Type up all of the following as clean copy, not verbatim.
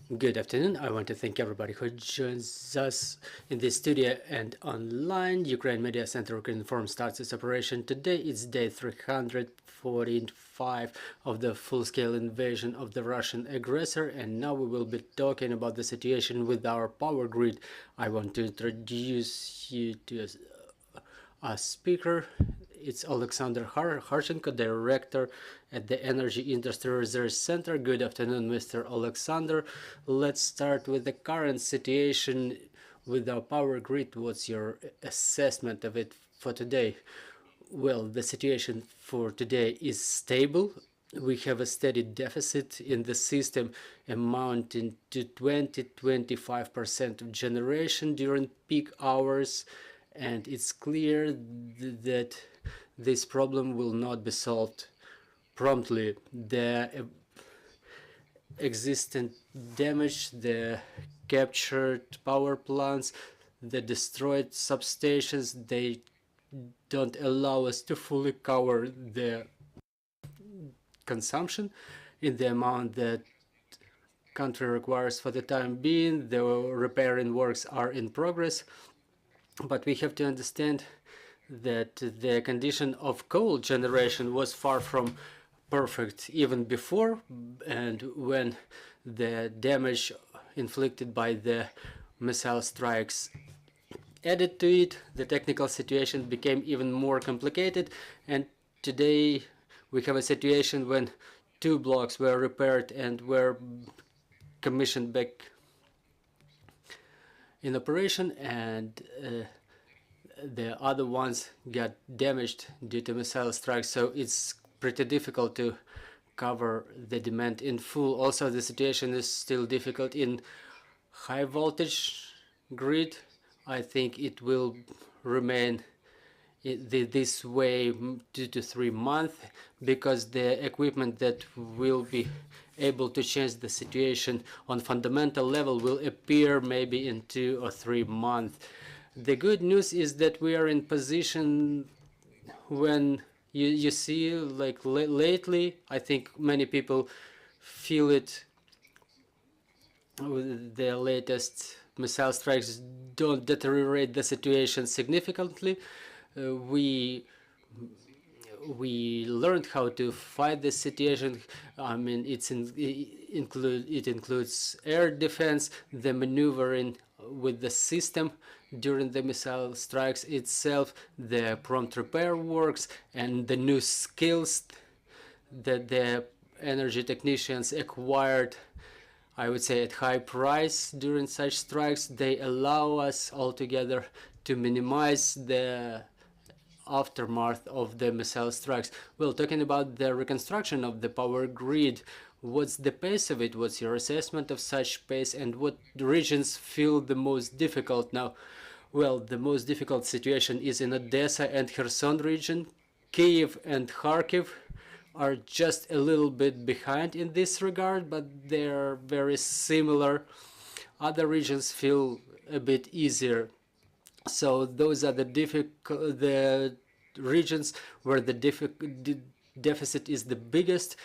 Good afternoon. I want to thank everybody who joins us in this studio and online. Ukraine Media Center Inform starts its operation today. It's day 345 of the full-scale invasion of the Russian aggressor, and now we will be talking about the situation with our power grid. I want to introduce you to a speaker. It's Oleksandr Kharchenko, Director at the Energy Industry Research Center. Good afternoon, Mr. Oleksandr. Let's start with the current situation with our power grid. What's your assessment of it for today? Well, the situation for today is stable. We have a steady deficit in the system amounting to 20-25% of generation during peak hours, and it's clear that this problem will not be solved promptly. The existent damage, the captured power plants, the destroyed substations, they don't allow us to fully cover the consumption in the amount that country requires for the time being. The repairing works are in progress, but we have to understand that the condition of coal generation was far from perfect even before, and when the damage inflicted by the missile strikes added to it, the technical situation became even more complicated, and today we have a situation when two blocks were repaired and were commissioned back in operation, and the other ones got damaged due to missile strikes, so it's pretty difficult to cover the demand in full. Also, the situation is still difficult in high voltage grid. I think it will remain this way 2 to 3 months, because the equipment that will be able to change the situation on fundamental level will appear maybe in 2 or 3 months. The good news is that we are in position when you see, like lately, I think many people feel it. The latest missile strikes don't deteriorate the situation significantly. We learned how to fight this situation. I mean, it includes air defense, the maneuvering with the system during the missile strikes itself, the prompt repair works, and the new skills that the energy technicians acquired, I would say, at high price during such strikes. They allow us altogether to minimize the aftermath of the missile strikes. Well, talking about the reconstruction of the power grid, what's the pace of it? What's your assessment of such pace, and what regions feel the most difficult now? Well, the most difficult situation is in Odessa and Kherson region. Kyiv and Kharkiv are just a little bit behind in this regard, but they're very similar. Other regions feel a bit easier. So those are the regions where the deficit is the biggest,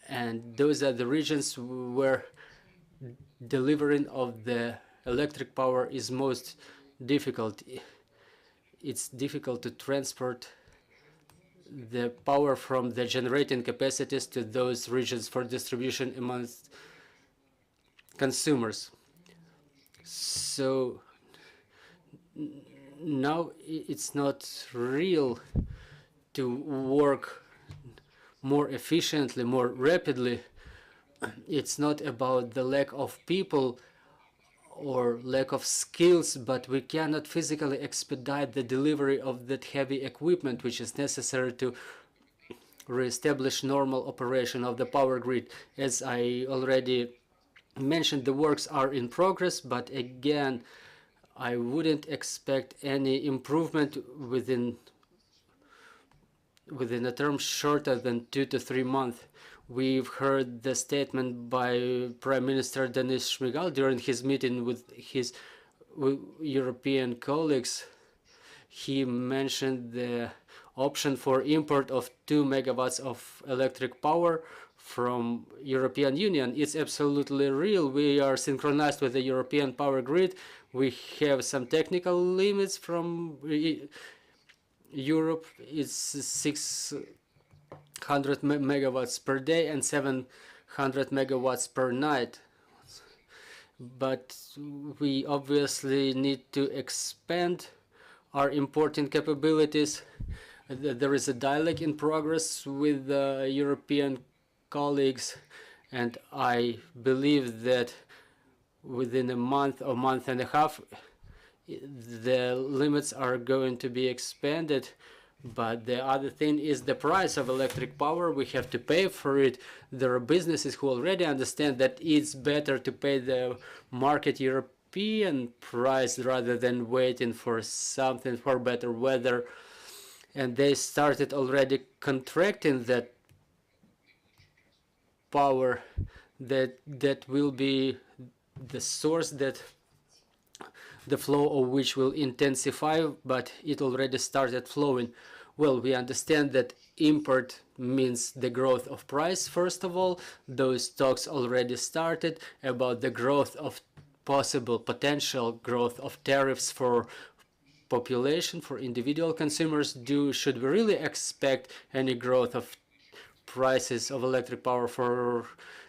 and those are the regions where delivering of the electric power is most difficult. It's difficult to transport the power from the generating capacities to those regions for distribution amongst consumers. So now it's not real to work more efficiently, more rapidly. It's not about the lack of people or lack of skills, but we cannot physically expedite the delivery of that heavy equipment which is necessary to reestablish normal operation of the power grid. As I already mentioned, the works are in progress, but again, I wouldn't expect any improvement within a term shorter than 2 to 3 months. We've heard the statement by Prime Minister Denis Shmyhal during his meeting with his European colleagues. He mentioned the option for import of 2 megawatts of electric power from European Union. It's absolutely real. We are synchronized with the European power grid. We have some technical limits from Europe. It's 600 megawatts per day and 700 megawatts per night. But we obviously need to expand our importing capabilities. There is a dialogue in progress with European colleagues, and I believe that within a month or month and a half, the limits are going to be expanded. But the other thing is the price of electric power. We have to pay for it. There are businesses who already understand that it's better to pay the market European price rather than waiting for something for better weather. And they started already contracting that power that will be the source that the flow of which will intensify, but it already started flowing. Well, we understand that import means the growth of price. First of all, those talks already started about the growth of potential growth of tariffs for population, for individual consumers. Should we really expect any growth of prices of electric power for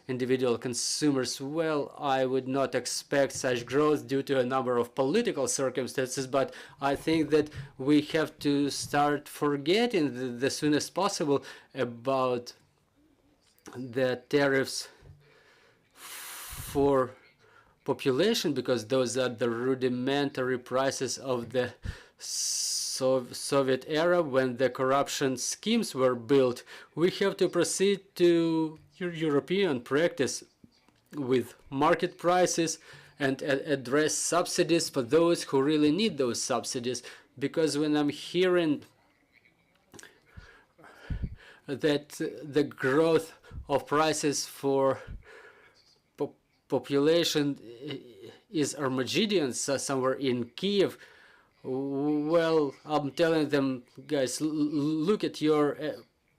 individual consumers? Well, I would not expect such growth due to a number of political circumstances, but I think that we have to start forgetting the soonest possible about the tariffs for population, because those are the rudimentary prices of the Soviet era when the corruption schemes were built. We have to proceed to European practice with market prices and address subsidies for those who really need those subsidies. Because when I'm hearing that the growth of prices for population is Armageddon somewhere in Kyiv, well, I'm telling them, guys, look at your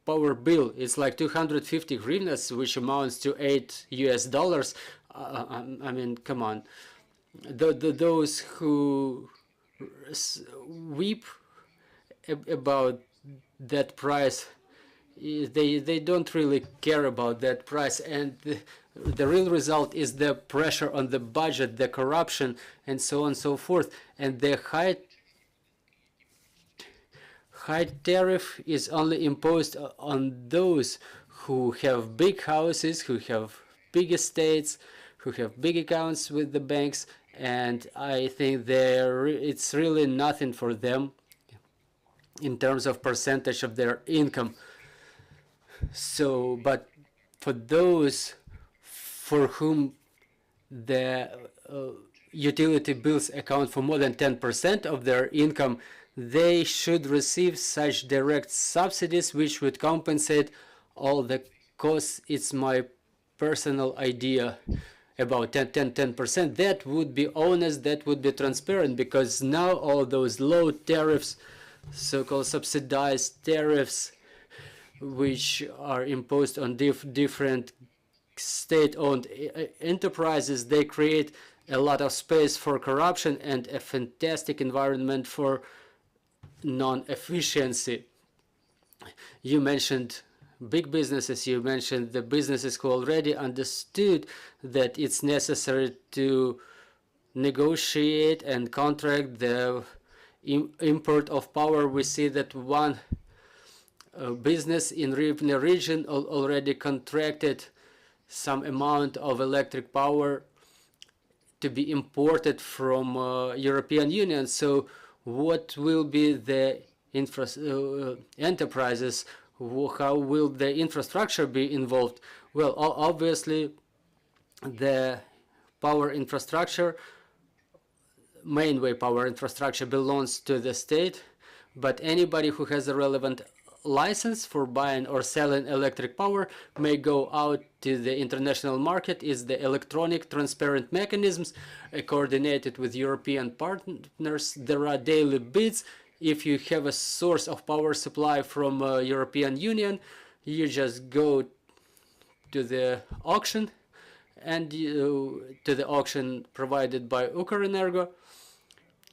power bill. It's like 250 hryvnias, which amounts to $8. I mean, come on. Those who weep about that price, they don't really care about that price, and the real result is the pressure on the budget, the corruption, and so on and so forth. And the high tariff is only imposed on those who have big houses, who have big estates, who have big accounts with the banks, and I think it's really nothing for them in terms of percentage of their income. So, but for those for whom the utility bills account for more than 10% of their income, they should receive such direct subsidies which would compensate all the costs. It's my personal idea about 10%. That would be honest, that would be transparent, because now all those low tariffs, so-called subsidized tariffs, which are imposed on different state-owned enterprises, they create a lot of space for corruption and a fantastic environment for non-efficiency. You mentioned big businesses, you mentioned the businesses who already understood that it's necessary to negotiate and contract the import of power. We see that one business in Rivne region already contracted some amount of electric power to be imported from European Union. So what will be the enterprises? How will the infrastructure be involved? Well, obviously, the power infrastructure, mainway power infrastructure, belongs to the state, but anybody who has a relevant license for buying or selling electric power may go out to the international market. Is the electronic transparent mechanisms coordinated with European partners. There are daily bids. If you have a source of power supply from European Union, you just go to the auction and to the auction provided by Ukrenergo,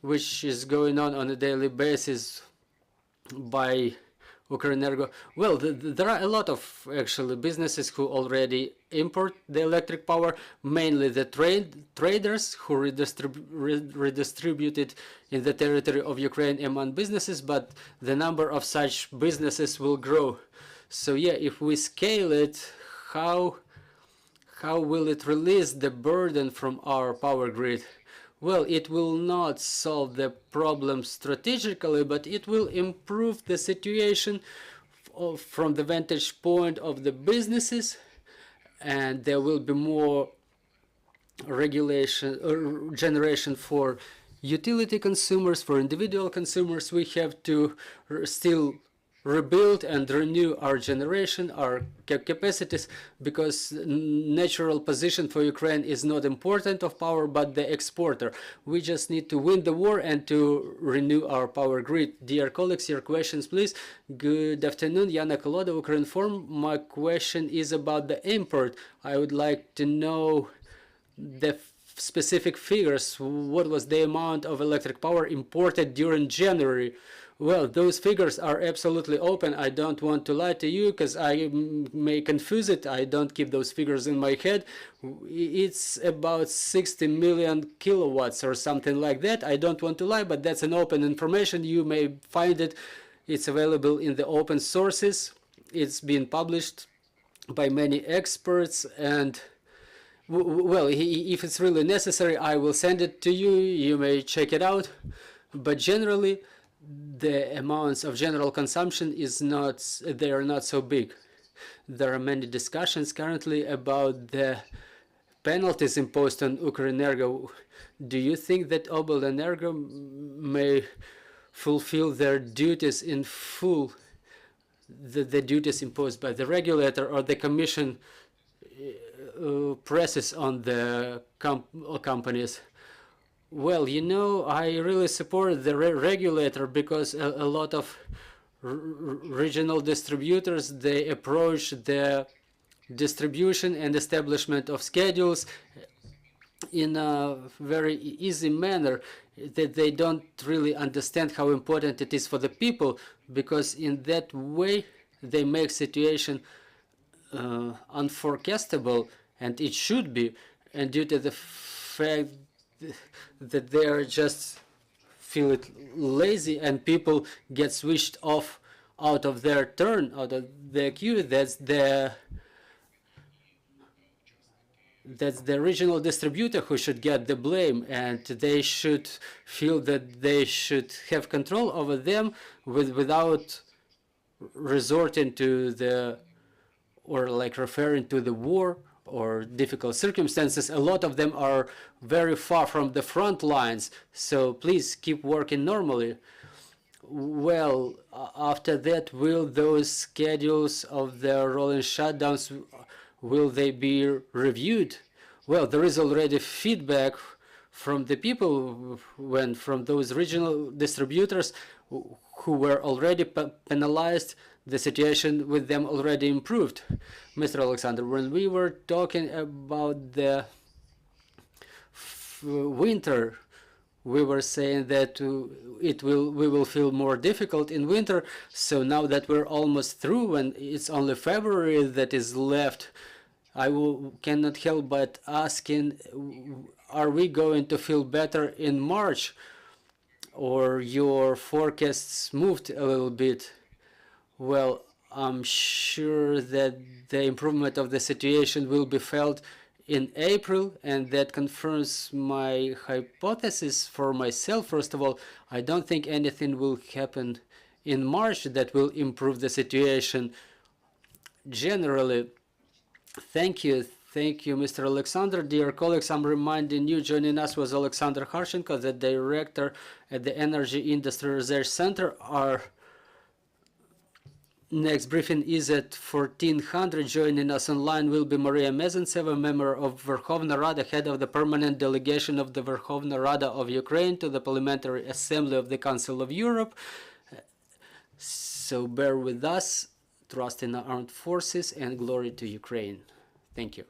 which is going on a daily basis by Ukrenergo. Well, there are a lot of actually businesses who already import the electric power, mainly the traders who redistribute it in the territory of Ukraine among businesses, but the number of such businesses will grow. So yeah, if we scale it, how will it release the burden from our power grid? Well, it will not solve the problem strategically, but it will improve the situation from the vantage point of the businesses, and there will be more regulation or generation for utility consumers, for individual consumers. We have to still rebuild and renew our generation, our capacities, because natural position for Ukraine is not important of power, but the exporter. We just need to win the war and to renew our power grid. Dear colleagues, your questions, please. Good afternoon, Yana Koloda, Ukrinform. My question is about the import. I would like to know the specific figures. What was the amount of electric power imported during January? Well, those figures are absolutely open. I don't want to lie to you because I may confuse it. I don't keep those figures in my head. It's about 60 million kilowatts or something like that. I don't want to lie, but that's an open information. You may find it. It's available in the open sources. It's been published by many experts, and well, if it's really necessary, I will send it to you. You may check it out. But generally, the amounts of general consumption they are not so big. There are many discussions currently about the penalties imposed on Ukrenergo. Do you think that Obelenерgo may fulfill their duties in full, the duties imposed by the regulator, or the commission presses on the companies? Well, you know, I really support the regulator, because a lot of regional distributors, they approach the distribution and establishment of schedules in a very easy manner, that they don't really understand how important it is for the people, because in that way they make situation unforecastable, and it should be, and due to the fact that they are just feel it lazy and people get switched off out of their turn, out of the queue, that's the regional distributor who should get the blame, and they should feel that they should have control over them without resorting to the, or like referring to the war or difficult circumstances. A lot of them are very far from the front lines, so please keep working normally. Well, after that, will those schedules of the rolling shutdowns, will they be reviewed? Well, there is already feedback from the people, from those regional distributors who were already penalized. The situation with them already improved. Mr. Oleksandr, when we were talking about the winter, we were saying that we will feel more difficult in winter. So now that we're almost through, and it's only February that is left, I cannot help but asking, are we going to feel better in March, or your forecasts moved a little bit? Well, I'm sure that the improvement of the situation will be felt in April, and that confirms my hypothesis for myself. First of all, I don't think anything will happen in March that will improve the situation generally. Thank you. Thank you, Mr. Oleksandr. Dear colleagues, I'm reminding you, joining us was Oleksandr Kharchenko, the director at the Energy Industry Research Center. Our Next briefing is at 1400. Joining us online will be Maria Mezantseva, member of Verkhovna Rada, head of the permanent delegation of the Verkhovna Rada of Ukraine to the Parliamentary Assembly of the Council of Europe. So bear with us, trust in the armed forces, and glory to Ukraine. Thank you.